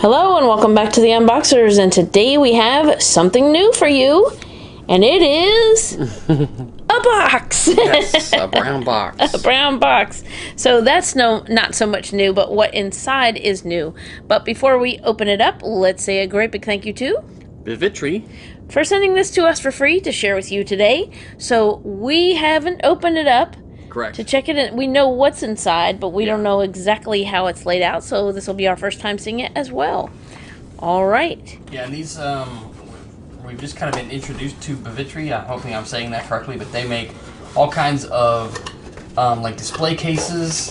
Hello and welcome back to the Unboxers, and today we have something new for you, and it is a box. Yes, a brown box. A brown box. So that's not so much new, but what inside is new. But before we open it up, let's say a great big thank you to Bivitre. for sending this to us for free to share with you today. So we haven't opened it up. Correct. To check it in. We know what's inside, but we don't know exactly how it's laid out, so this will be our first time seeing it as well. All right. Yeah, and these, we've just kind of been introduced to Bivitre. I'm hoping I'm saying that correctly, but they make all kinds of, like display cases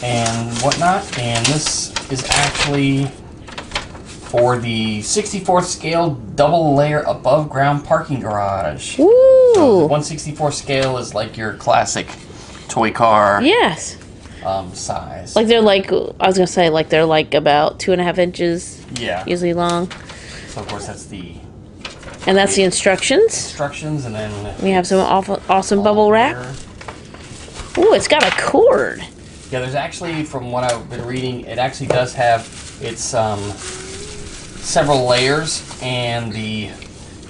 and whatnot, and this is actually for the 64th scale double layer above ground parking garage. Woo! So the 1/64 scale is like your classic toy car. Yes. Size. Like they're like, I was gonna say, like they're like about 2.5 inches. Yeah. Usually long. So of course that's the And that's the instructions. and then We have some awesome bubble wrap. Ooh, it's got a cord. Yeah, there's actually, from what I've been reading, it actually does have its several layers, and the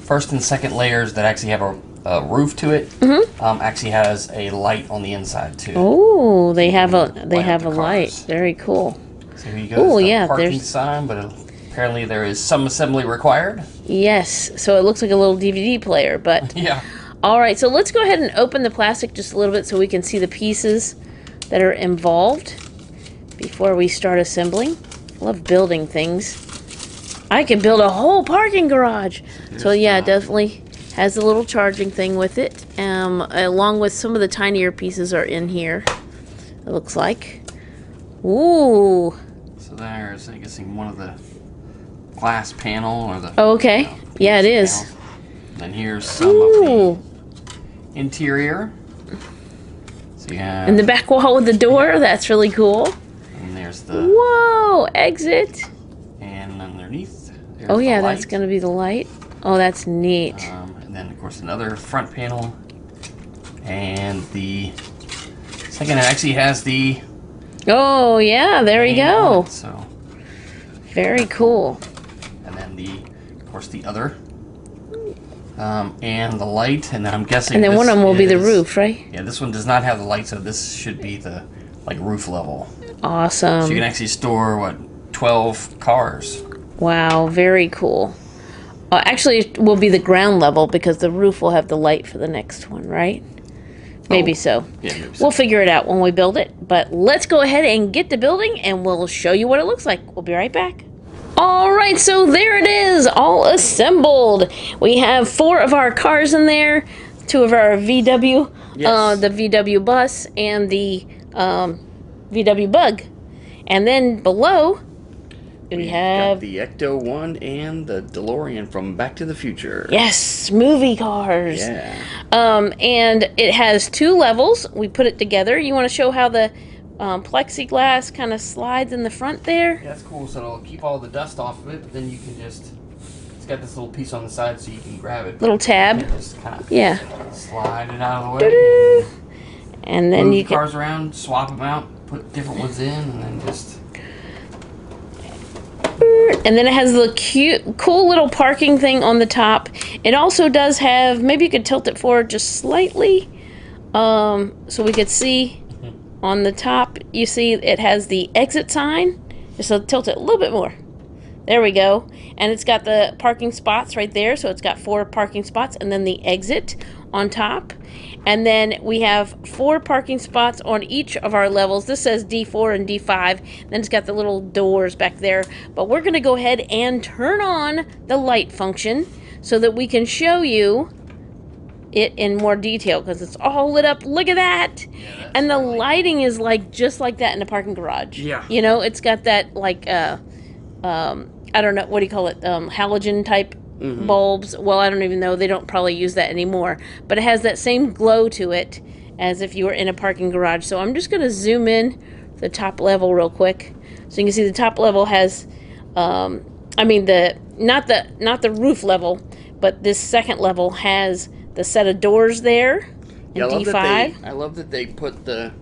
first and second layers that actually have a roof to it actually has a light on the inside too. Oh, they have a light. Very cool. So here you go. Oh yeah, parking there's sign, but apparently there is some assembly required. Yes, so it looks like a little DVD player, but yeah. All right, so let's go ahead and open the plastic just a little bit so we can see the pieces that are involved before we start assembling. I love building things. I can build a whole parking garage. So yeah, it definitely has a little charging thing with it. Along with some of the tinier pieces are in here, it looks like. Ooh. So there's, I'm guessing, one of the glass panel or the. Oh, okay. Yeah, it is. Panel. Then here's some of the interior. So you have. And the back wall with the door. That's really cool. And there's the. Whoa! Exit. And underneath. Oh yeah, that's gonna be the light. Oh, that's neat. And then of course another front panel, and the second it actually has the. Oh yeah, there you go. So. Very cool. And then of course the other. And the light, and then I'm guessing. And then one of them will be the roof, right? Yeah, this one does not have the light, so this should be the roof level. Awesome. So you can actually store what, 12 cars. Wow, very cool. Actually, it will be the ground level because the roof will have the light for the next one, right? Maybe so. Yeah, maybe so. We'll figure it out when we build it. But let's go ahead and get to building, and we'll show you what it looks like. We'll be right back. All right, so there it is, all assembled. We have 4 of our cars in there, 2 of our VW, Yes. the VW bus, and the VW Bug. And then below, we have got the Ecto-1 and the DeLorean from Back to the Future. Yes, movie cars. Yeah. And it has 2 levels. We put it together. You want to show how the plexiglass kind of slides in the front there? Yeah, that's cool. So it'll keep all the dust off of it, but then you can just, it's got this little piece on the side so you can grab it. Little tab. And just kind of slide it out of the way. And then move you the cars around, swap them out, put different ones in, and then just. And then it has the cool little parking thing on the top. It also does have, maybe you could tilt it forward just slightly, so we could see on the top. You see it has the exit sign. Just tilt it a little bit more. There we go. And it's got the parking spots right there. So it's got 4 parking spots, and then the exit on top. And then we have 4 parking spots on each of our levels. This says D4 and D5. Then it's got the little doors back there. But we're going to go ahead and turn on the light function so that we can show you it in more detail, because it's all lit up. Look at that. Yeah, and the lighting is like just like that in a parking garage. Yeah. You know, it's got that like I don't know, what do you call it? Halogen type bulbs. Well, I don't even know. They don't probably use that anymore. But it has that same glow to it as if you were in a parking garage. So I'm just going to zoom in the top level real quick. So you can see the top level has, I mean, not the roof level, but this second level has the set of doors there in D5. I love that they put the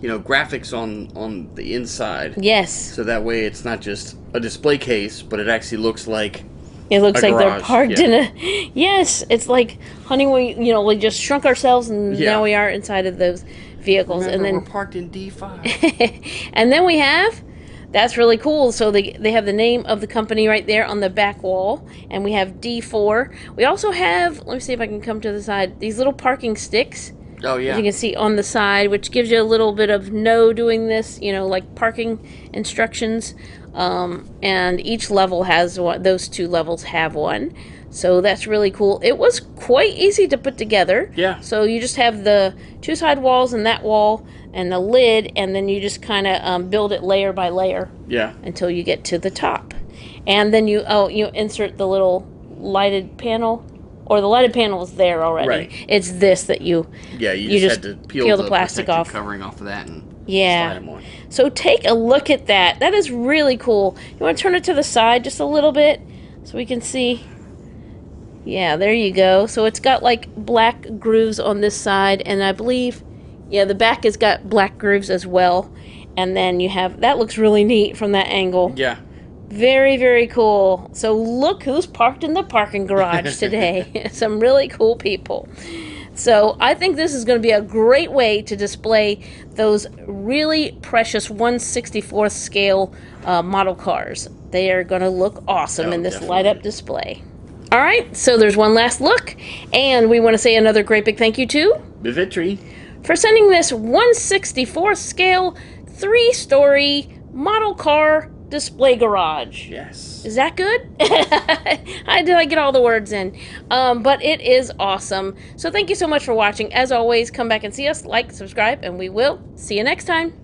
graphics on the inside. Yes. So that way it's not just a display case, but it actually looks like it looks like garage. They're parked in a... Yes, it's like, honey, we just shrunk ourselves and now we are inside of those vehicles. Remember, and then we're parked in D5. And then we have... That's really cool. So they have the name of the company right there on the back wall. And we have D4. We also have... Let me see if I can come to the side. These little parking sticks. Oh, yeah. As you can see on the side, which gives you a little bit of no doing this, like parking instructions. And each level has one. Those 2 levels have one. So that's really cool. It was quite easy to put together. Yeah. So you just have the 2 side walls and that wall and the lid, and then you just kind of build it layer by layer. Yeah. Until you get to the top. And then you insert the little lighted panel. Or the lighted panel is there already. Right. It's this that you... Yeah, you just had to peel the plastic off. Covering off of that and yeah. slide them on. So take a look at that. That is really cool. You want to turn it to the side just a little bit so we can see? Yeah, there you go. So it's got like black grooves on this side, and I believe, the back has got black grooves as well. And then you have... That looks really neat from that angle. Yeah. Very, very cool. So look who's parked in the parking garage today. Some really cool people. So I think this is going to be a great way to display those really precious 1/64th scale model cars. They are going to look awesome in this definitely. light-up display. All right, so there's one last look. And we want to say another great big thank you to... Bivitre. For sending this 1/64th scale 3-story model car display garage. Yes. Is that good? Did I get all the words in? But it is awesome. So thank you so much for watching. As always, come back and see us, like, subscribe, and we will see you next time.